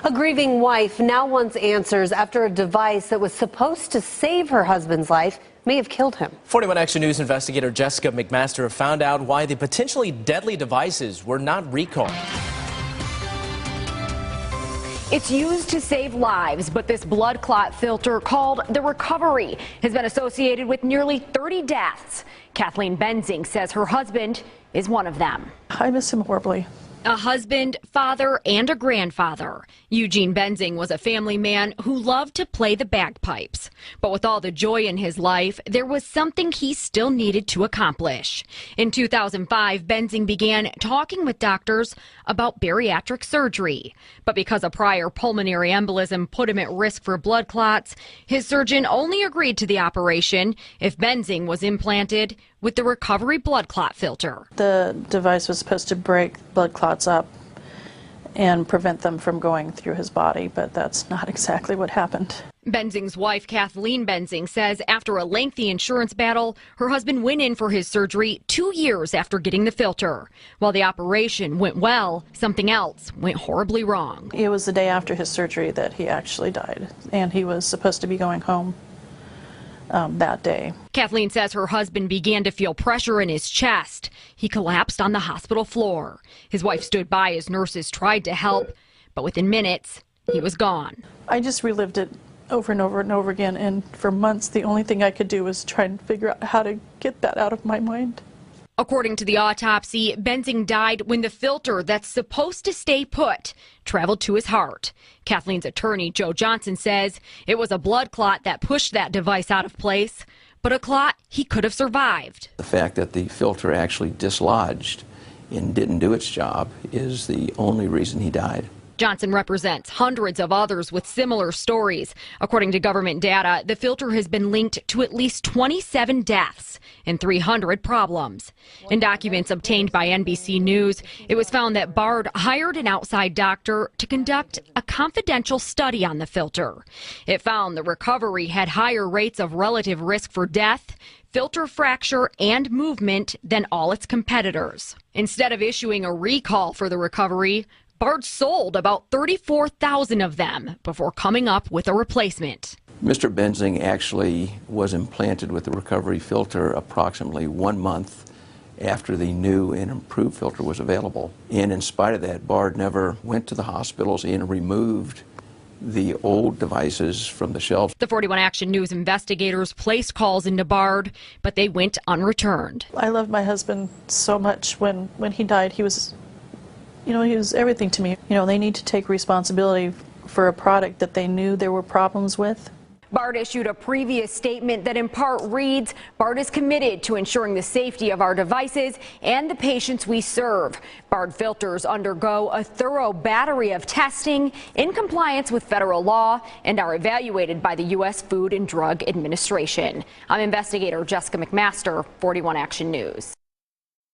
A grieving wife now wants answers after a device that was supposed to save her husband's life may have killed him. 41 Action News investigator Jessica McMaster found out why the potentially deadly devices were not recalled. It's used to save lives, but this blood clot filter called the Recovery has been associated with nearly 30 deaths. Kathleen Benzing says her husband is one of them. I miss him horribly. A husband, father, and a grandfather. Eugene Benzing was a family man who loved to play the bagpipes. But with all the joy in his life, there was something he still needed to accomplish. In 2005, Benzing began talking with doctors about bariatric surgery. But because a prior pulmonary embolism put him at risk for blood clots, his surgeon only agreed to the operation if Benzing was implanted with the Recovery blood clot filter. The device was supposed to break blood clots up and prevent them from going through his body, but that's not exactly what happened. Benzing's wife, Kathleen Benzing, says after a lengthy insurance battle, her husband went in for his surgery 2 years after getting the filter. While the operation went well, something else went horribly wrong. It was the day after his surgery that he actually died, and he was supposed to be going home that day. Kathleen says her husband began to feel pressure in his chest. He collapsed on the hospital floor. His wife stood by as nurses tried to help, but within minutes, he was gone. I just relived it over and over and over again, and for months the only thing I could do was try and figure out how to get that out of my mind. According to the autopsy, Benzing died when the filter that's supposed to stay put traveled to his heart. Kathleen's attorney, Joe Johnson, says it was a blood clot that pushed that device out of place, but a clot he could have survived. The fact that the filter actually dislodged and didn't do its job is the only reason he died. Johnson represents hundreds of others with similar stories. According to government data, the filter has been linked to at least 27 deaths and 300 problems. In documents obtained by NBC News, it was found that Bard hired an outside doctor to conduct a confidential study on the filter. It found the Recovery had higher rates of relative risk for death, filter fracture, and movement than all its competitors. Instead of issuing a recall for the Recovery, Bard sold about 34,000 of them before coming up with a replacement. Mr. Benzing actually was implanted with the Recovery filter approximately 1 month after the new and improved filter was available. And in spite of that, Bard never went to the hospitals and removed the old devices from the shelves. The 41 Action News investigators placed calls into Bard, but they went unreturned. I loved my husband so much. When he died, he was everything to me. They need to take responsibility for a product that they knew there were problems with. Bard issued a previous statement that in part reads, Bard is committed to ensuring the safety of our devices and the patients we serve. Bard filters undergo a thorough battery of testing in compliance with federal law and are evaluated by the U.S. Food and Drug Administration. I'm investigator Jessica McMaster, 41 Action News.